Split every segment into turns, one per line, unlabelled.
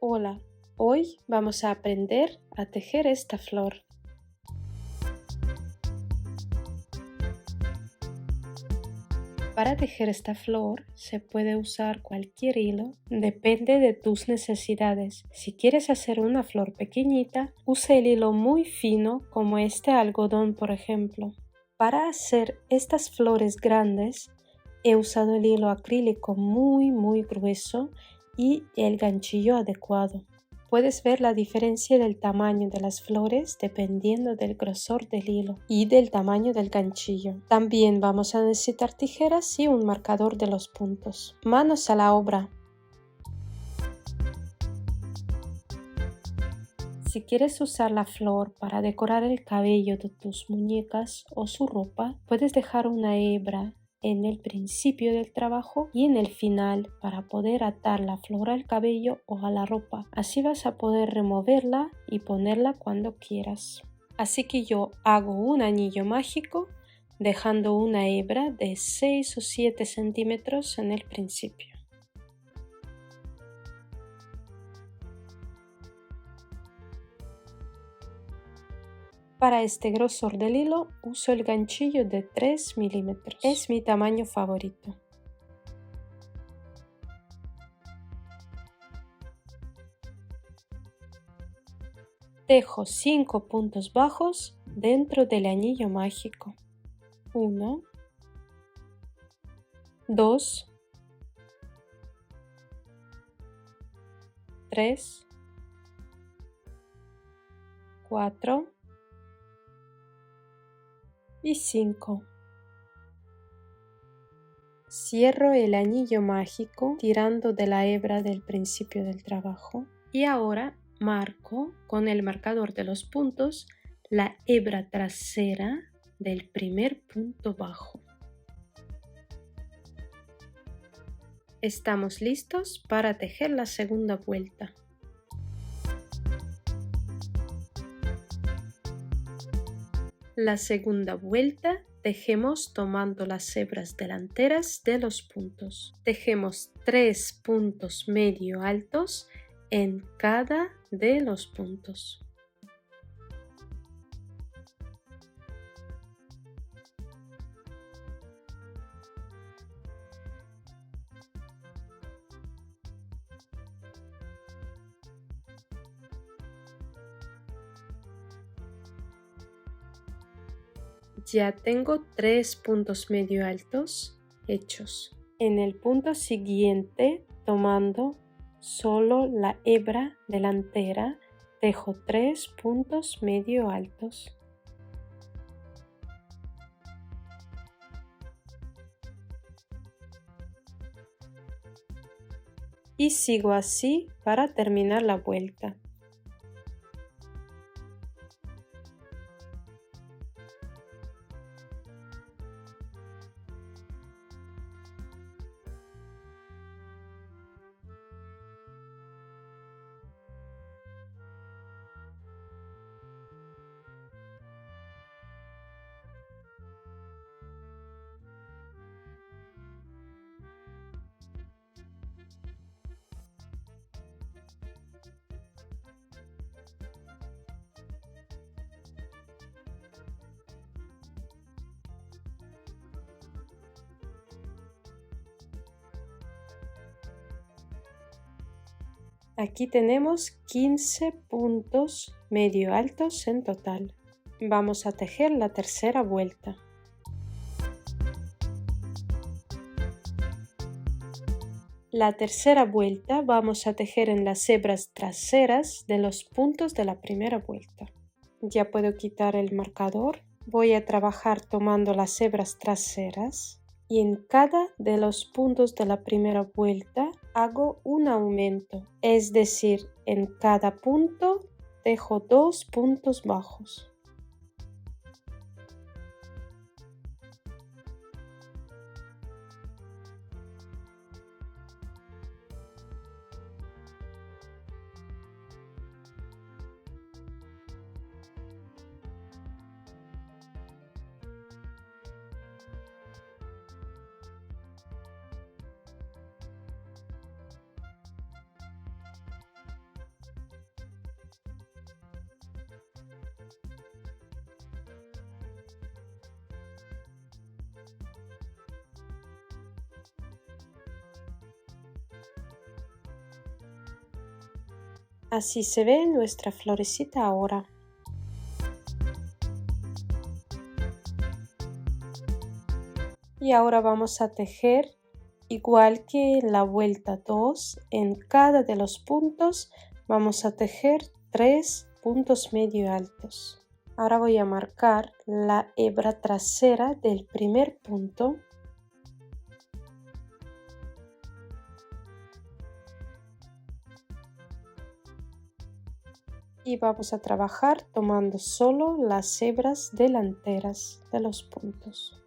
Hola, hoy vamos a aprender a tejer esta flor. Para tejer esta flor se puede usar cualquier hilo, depende de tus necesidades. Si quieres hacer una flor pequeñita, usa el hilo muy fino como este algodón, por ejemplo. Para hacer estas flores grandes, he usado el hilo acrílico muy grueso y el ganchillo adecuado. Puedes ver la diferencia del tamaño de las flores dependiendo del grosor del hilo y del tamaño del ganchillo. También vamos a necesitar tijeras y un marcador de los puntos. Manos a la obra. Si quieres usar la flor para decorar el cabello de tus muñecas o su ropa, puedes dejar una hebra en el principio del trabajo y en el final para poder atar la flor al cabello o a la ropa. Así vas a poder removerla y ponerla cuando quieras. Así que yo hago un anillo mágico dejando una hebra de 6 o 7 centímetros en el principio. Para este grosor del hilo uso el ganchillo de 3 milímetros. Es mi tamaño favorito. Tejo 5 puntos bajos dentro del anillo mágico. 1, 2, 3, 4 y 5. Cierro el anillo mágico tirando de la hebra del principio del trabajo y ahora marco con el marcador de los puntos la hebra trasera del primer punto bajo. Estamos listos para tejer la segunda vuelta. La segunda vuelta tejemos tomando las hebras delanteras de los puntos. Tejemos 3 puntos medio altos en cada de los puntos. Ya tengo 3 puntos medio altos hechos. En el punto siguiente, tomando solo la hebra delantera, tejo 3 puntos medio altos. Y sigo así para terminar la vuelta. Aquí tenemos 15 puntos medio altos en total. Vamos a tejer la tercera vuelta. La tercera vuelta vamos a tejer en las hebras traseras de los puntos de la primera vuelta. Ya puedo quitar el marcador. Voy a trabajar tomando las hebras traseras. Y en cada de los puntos de la primera vuelta hago un aumento, es decir, en cada punto tejo 2 puntos bajos. Así se ve nuestra florecita ahora. Y ahora vamos a tejer igual que en la vuelta 2, en cada de los puntos vamos a tejer 3 puntos medio altos. Ahora voy a marcar la hebra trasera del primer punto. Y vamos a trabajar tomando solo las hebras delanteras de los puntos.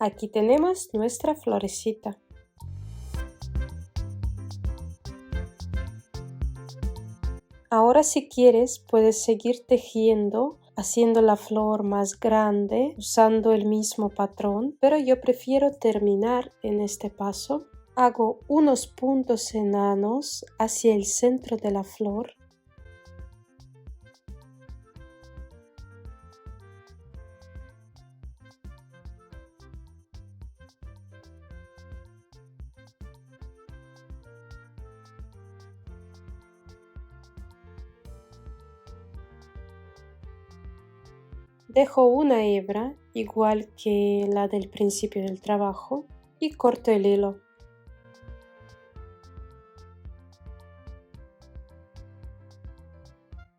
Aquí tenemos nuestra florecita. Ahora si quieres puedes seguir tejiendo haciendo la flor más grande usando el mismo patrón, pero yo prefiero terminar en este paso. Hago unos puntos enanos hacia el centro de la flor. Dejo una hebra igual que la del principio del trabajo y corto el hilo.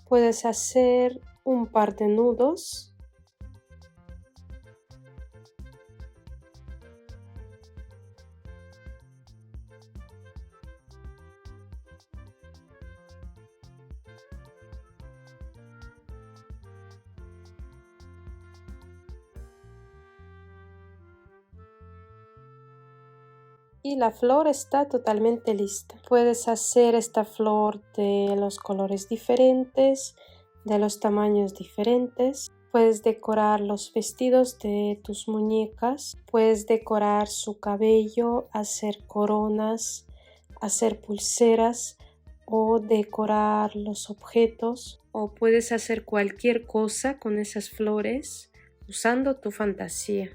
Puedes hacer un par de nudos. Y la flor está totalmente lista. Puedes hacer esta flor de los colores diferentes, de los tamaños diferentes. Puedes decorar los vestidos de tus muñecas. Puedes decorar su cabello, hacer coronas, hacer pulseras o decorar los objetos. O puedes hacer cualquier cosa con esas flores usando tu fantasía.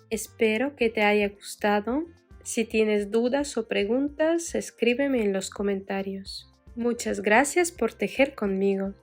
Espero que te haya gustado. Si tienes dudas o preguntas, escríbeme en los comentarios. Muchas gracias por tejer conmigo.